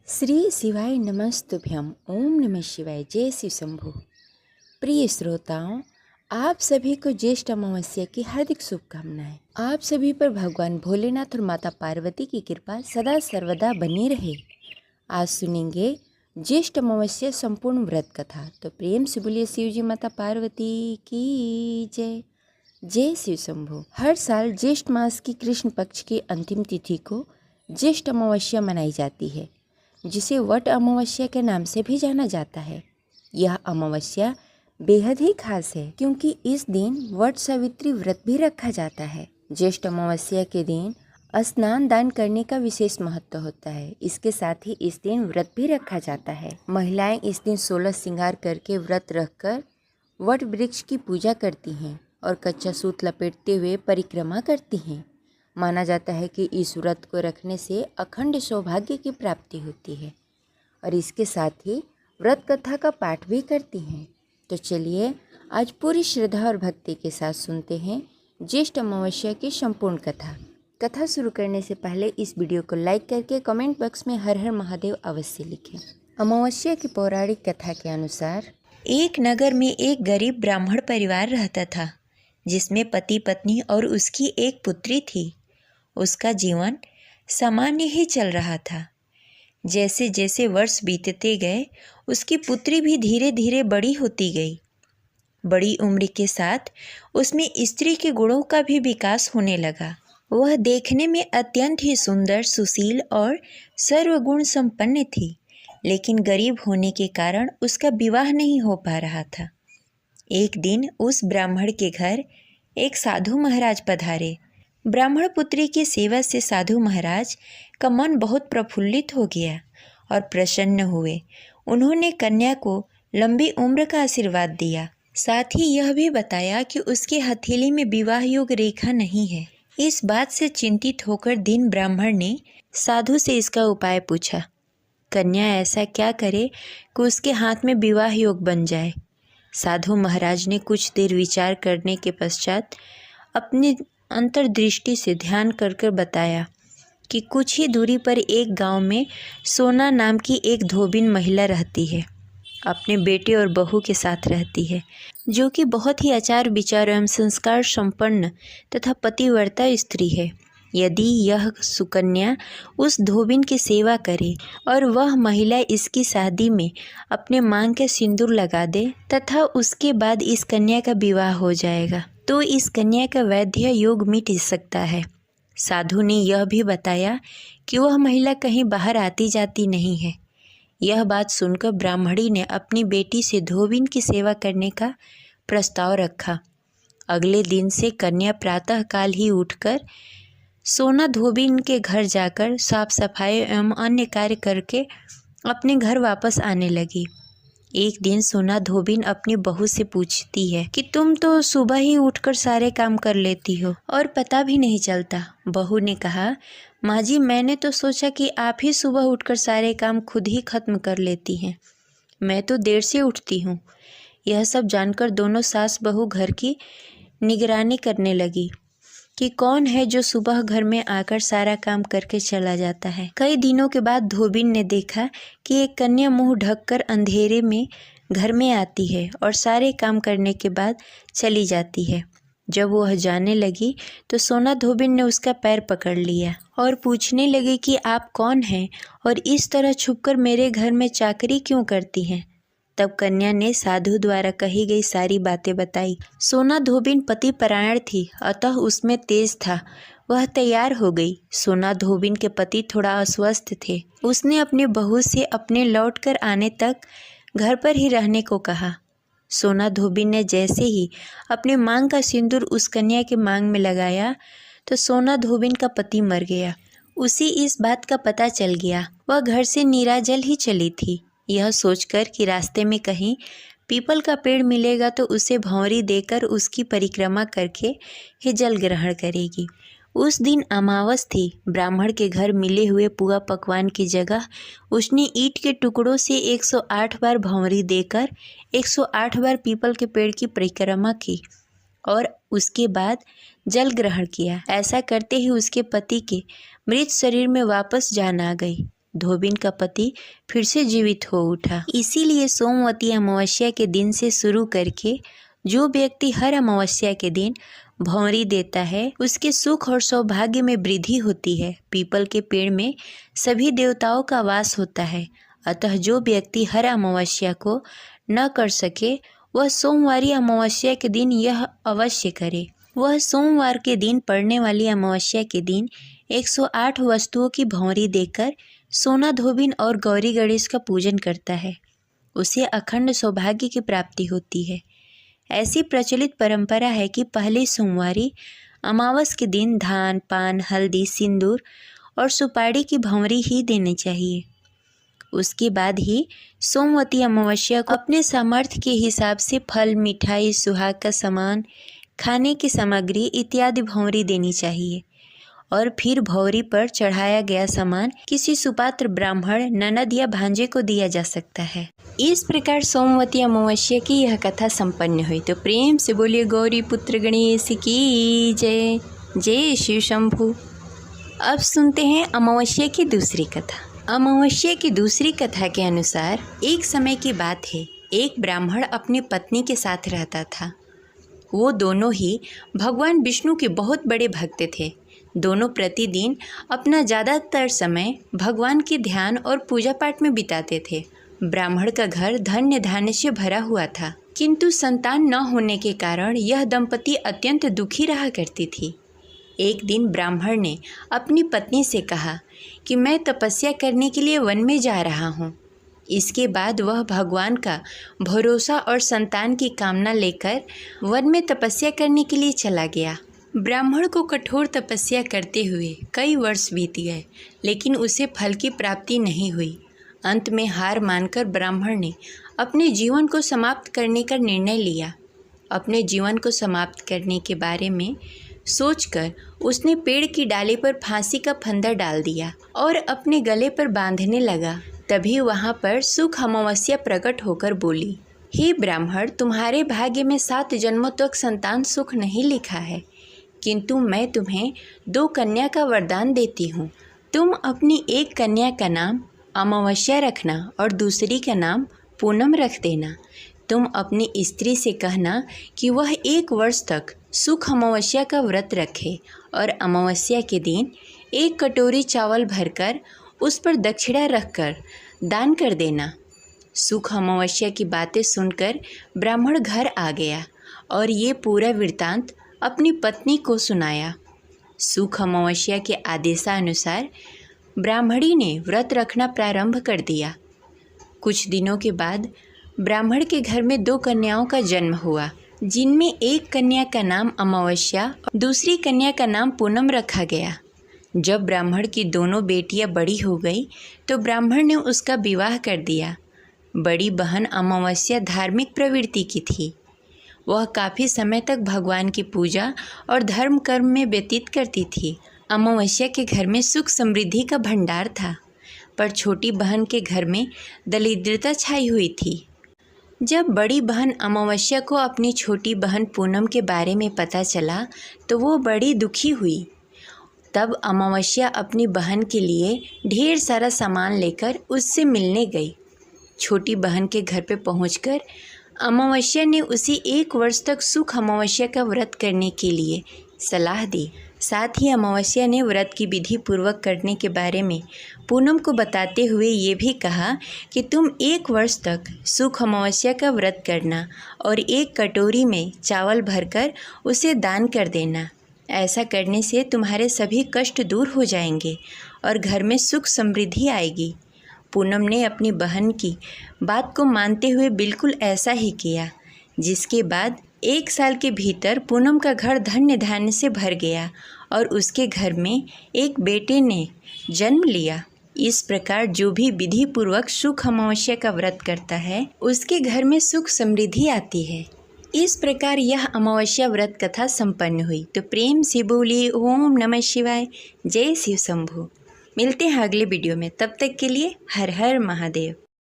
श्री शिवाय नमस्तुभ्यम। ओम नमः शिवाय। जय शिव शंभु। प्रिय श्रोताओं, आप सभी को ज्येष्ठ अमावस्या की हार्दिक शुभकामनाएं। आप सभी पर भगवान भोलेनाथ और माता पार्वती की कृपा सदा सर्वदा बनी रहे। आज सुनेंगे ज्येष्ठ अमावस्या संपूर्ण व्रत कथा। तो प्रेम से बोलिए शिव जी माता पार्वती की जय। जय शिव शंभु। हर साल ज्येष्ठ मास की कृष्ण पक्ष की अंतिम तिथि को ज्येष्ठ अमावस्या मनाई जाती है, जिसे वट अमावस्या के नाम से भी जाना जाता है। यह अमावस्या बेहद ही खास है, क्योंकि इस दिन वट सावित्री व्रत भी रखा जाता है। ज्येष्ठ अमावस्या के दिन स्नान दान करने का विशेष महत्व होता है। इसके साथ ही इस दिन व्रत भी रखा जाता है। महिलाएं इस दिन 16 श्रृंगार करके व्रत रखकर वट वृक्ष की पूजा करती हैं और कच्चा सूत लपेटते हुए परिक्रमा करती हैं। माना जाता है कि इस व्रत को रखने से अखंड सौभाग्य की प्राप्ति होती है और इसके साथ ही व्रत कथा का पाठ भी करती हैं। तो चलिए आज पूरी श्रद्धा और भक्ति के साथ सुनते हैं ज्येष्ठ अमावस्या की संपूर्ण कथा। कथा शुरू करने से पहले इस वीडियो को लाइक करके कमेंट बॉक्स में हर हर महादेव अवश्य लिखें। अमावस्या की पौराणिक कथा के अनुसार एक नगर में एक गरीब ब्राह्मण परिवार रहता था, जिसमें पति पत्नी और उसकी एक पुत्री थी। उसका जीवन सामान्य ही चल रहा था। जैसे जैसे वर्ष बीतते गए, उसकी पुत्री भी धीरे धीरे बड़ी होती गई। बड़ी उम्र के साथ उसमें स्त्री के गुणों का भी विकास होने लगा। वह देखने में अत्यंत ही सुंदर, सुशील और सर्वगुण संपन्न थी, लेकिन गरीब होने के कारण उसका विवाह नहीं हो पा रहा था। एक दिन उस ब्राह्मण के घर एक साधु महाराज पधारे। ब्राह्मण पुत्री की सेवा से साधु महाराज का मन बहुत प्रफुल्लित हो गया और प्रसन्न हुए। उन्होंने कन्या को लंबी उम्र का आशीर्वाद दिया। साथ ही यह भी बताया कि उसके हथेली में विवाह योग रेखा नहीं है। इस बात से चिंतित होकर दीन ब्राह्मण ने साधु से इसका उपाय पूछा। कन्या ऐसा क्या करे कि उसके हाथ में विवाह योग बन जाए। साधु महाराज ने कुछ देर विचार करने के पश्चात अपनी अंतर्दृष्टि से ध्यान कर कर बताया कि कुछ ही दूरी पर एक गांव में सोना नाम की एक धोबिन महिला रहती है। अपने बेटे और बहू के साथ रहती है, जो कि बहुत ही आचार विचार एवं संस्कार संपन्न तथा पतिव्रता स्त्री है। यदि यह सुकन्या उस धोबिन की सेवा करे और वह महिला इसकी शादी में अपने मांग के सिंदूर लगा दे तथा उसके बाद इस कन्या का विवाह हो जाएगा, तो इस कन्या का वैद्य योग मिट सकता है। साधु ने यह भी बताया कि वह महिला कहीं बाहर आती जाती नहीं है। यह बात सुनकर ब्राह्मणी ने अपनी बेटी से धोबिन की सेवा करने का प्रस्ताव रखा। अगले दिन से कन्या प्रातः काल ही उठकर सोना धोबिन के घर जाकर साफ सफाई एवं अन्य कार्य करके अपने घर वापस आने लगी। एक दिन सोना धोबिन अपनी बहू से पूछती है कि तुम तो सुबह ही उठकर सारे काम कर लेती हो और पता भी नहीं चलता। बहू ने कहा, माँ जी, मैंने तो सोचा कि आप ही सुबह उठकर सारे काम खुद ही खत्म कर लेती हैं। मैं तो देर से उठती हूँ। यह सब जानकर दोनों सास बहू घर की निगरानी करने लगी कि कौन है जो सुबह घर में आकर सारा काम करके चला जाता है। कई दिनों के बाद धोबिन ने देखा कि एक कन्या मुंह ढककर अंधेरे में घर में आती है और सारे काम करने के बाद चली जाती है। जब वह जाने लगी तो सोना धोबिन ने उसका पैर पकड़ लिया और पूछने लगी कि आप कौन हैं और इस तरह छुपकर मेरे घर में चाकरी क्यों करती हैं। तब कन्या ने साधु द्वारा कही गई सारी बातें बताई। सोना धोबिन पति परायण थी, अतः उसमें तेज था। वह तैयार हो गई। सोना धोबिन के पति थोड़ा अस्वस्थ थे। उसने अपनी बहू से अपने लौटकर आने तक घर पर ही रहने को कहा। सोना धोबिन ने जैसे ही अपने मांग का सिंदूर उस कन्या के मांग में लगाया तो सोना धोबिन का पति मर गया। उसी इस बात का पता चल गया। वह घर से निराजल ही चली थी। यह सोचकर कि रास्ते में कहीं पीपल का पेड़ मिलेगा तो उसे भंवरी देकर उसकी परिक्रमा करके ही जल ग्रहण करेगी। उस दिन अमावस थी। ब्राह्मण के घर मिले हुए पुआ पकवान की जगह उसने ईंट के टुकड़ों से 108 बार भंवरी देकर 108 बार पीपल के पेड़ की परिक्रमा की और उसके बाद जल ग्रहण किया। ऐसा करते ही उसके पति के मृत शरीर में वापस जान आ गई। धोबिन का पति फिर से जीवित हो उठा। इसीलिए सोमवती अमावस्या के दिन से शुरू करके जो व्यक्ति हर अमावस्या के दिन भौंरी देता है उसके सुख और सौभाग्य में वृद्धि होती है। पीपल के पेड़ में सभी देवताओं का वास होता है, अतः जो व्यक्ति हर अमावस्या को न कर सके वह सोमवारी अमावस्या के दिन यह अवश्य करे। वह सोमवार के दिन पड़ने वाली अमावस्या के दिन 108 वस्तुओं की भौंरी देकर सोना, धोबिन और गौरी गणेश का पूजन करता है, उसे अखंड सौभाग्य की प्राप्ति होती है। ऐसी प्रचलित परंपरा है कि पहले सोमवारी अमावस के दिन धान, पान, हल्दी, सिंदूर और सुपारी की भौंरी ही देनी चाहिए। उसके बाद ही सोमवती अमावस्या को अपने सामर्थ्य के हिसाब से फल, मिठाई, सुहाग का सामान, खाने की सामग्री इत्यादि भौंरी देनी चाहिए और फिर भौंरी पर चढ़ाया गया सामान किसी सुपात्र ब्राह्मण, ननद या भांजे को दिया जा सकता है। इस प्रकार सोमवती अमावस्या की यह कथा संपन्न हुई। तो प्रेम से बोलिए गौरी पुत्र गणेश की जय। जय शिव शंभु। अब सुनते हैं अमावस्या की दूसरी कथा। अमावस्या की दूसरी कथा के अनुसार एक समय की बात है, एक ब्राह्मण अपनी पत्नी के साथ रहता था। वो दोनों ही भगवान विष्णु के बहुत बड़े भक्त थे। दोनों प्रतिदिन अपना ज़्यादातर समय भगवान के ध्यान और पूजा पाठ में बिताते थे। ब्राह्मण का घर धन्य धान्य से भरा हुआ था, किंतु संतान न होने के कारण यह दंपति अत्यंत दुखी रहा करती थी। एक दिन ब्राह्मण ने अपनी पत्नी से कहा कि मैं तपस्या करने के लिए वन में जा रहा हूँ। इसके बाद वह भगवान का भरोसा और संतान की कामना लेकर वन में तपस्या करने के लिए चला गया। ब्राह्मण को कठोर तपस्या करते हुए कई वर्ष बीत गए, लेकिन उसे फल की प्राप्ति नहीं हुई। अंत में हार मानकर ब्राह्मण ने अपने जीवन को समाप्त करने का निर्णय लिया। अपने जीवन को समाप्त करने के बारे में सोचकर उसने पेड़ की डाली पर फांसी का फंदा डाल दिया और अपने गले पर बांधने लगा। तभी वहाँ पर सुख अमावस्या प्रकट होकर बोली, हे ब्राह्मण, तुम्हारे भाग्य में 7 जन्मों तक संतान सुख नहीं लिखा है, किंतु मैं तुम्हें 2 कन्या का वरदान देती हूँ। तुम अपनी एक कन्या का नाम अमावस्या रखना और दूसरी का नाम पूनम रख देना। तुम अपनी स्त्री से कहना कि वह 1 वर्ष तक सुख अमावस्या का व्रत रखे और अमावस्या के दिन 1 कटोरी चावल भरकर उस पर दक्षिणा रखकर दान कर देना। सुख अमावस्या की बातें सुनकर ब्राह्मण घर आ गया और ये पूरा वृत्तांत अपनी पत्नी को सुनाया। सुख अमावस्या के आदेशानुसार ब्राह्मणी ने व्रत रखना प्रारंभ कर दिया। कुछ दिनों के बाद ब्राह्मण के घर में 2 कन्याओं का जन्म हुआ, जिनमें एक कन्या का नाम अमावस्या और दूसरी कन्या का नाम पूनम रखा गया। जब ब्राह्मण की दोनों बेटियां बड़ी हो गई तो ब्राह्मण ने उसका विवाह कर दिया। बड़ी बहन अमावस्या धार्मिक प्रवृत्ति की थी। वह काफ़ी समय तक भगवान की पूजा और धर्म कर्म में व्यतीत करती थी। अमावस्या के घर में सुख समृद्धि का भंडार था, पर छोटी बहन के घर में दरिद्रता छाई हुई थी। जब बड़ी बहन अमावस्या को अपनी छोटी बहन पूनम के बारे में पता चला तो वो बड़ी दुखी हुई। तब अमावस्या अपनी बहन के लिए ढेर सारा सामान लेकर उससे मिलने गई। छोटी बहन के घर पे पहुंचकर अमावस्या ने उसे 1 वर्ष तक सुख अमावस्या का व्रत करने के लिए सलाह दी। साथ ही अमावस्या ने व्रत की विधि पूर्वक करने के बारे में पूनम को बताते हुए ये भी कहा कि तुम 1 वर्ष तक सुख अमावस्या का व्रत करना और 1 कटोरी में चावल भरकर उसे दान कर देना। ऐसा करने से तुम्हारे सभी कष्ट दूर हो जाएंगे और घर में सुख समृद्धि आएगी। पूनम ने अपनी बहन की बात को मानते हुए बिल्कुल ऐसा ही किया, जिसके बाद 1 साल के भीतर पूनम का घर धन्य धान्य से भर गया और उसके घर में एक बेटे ने जन्म लिया। इस प्रकार जो भी विधि पूर्वक सुख अमावस्या का व्रत करता है उसके घर में सुख समृद्धि आती है। इस प्रकार यह अमावस्या व्रत कथा संपन्न हुई। तो प्रेम से बोलिए ओम नमः शिवाय, जय शिव शंभु। मिलते हैं अगले वीडियो में, तब तक के लिए हर हर महादेव।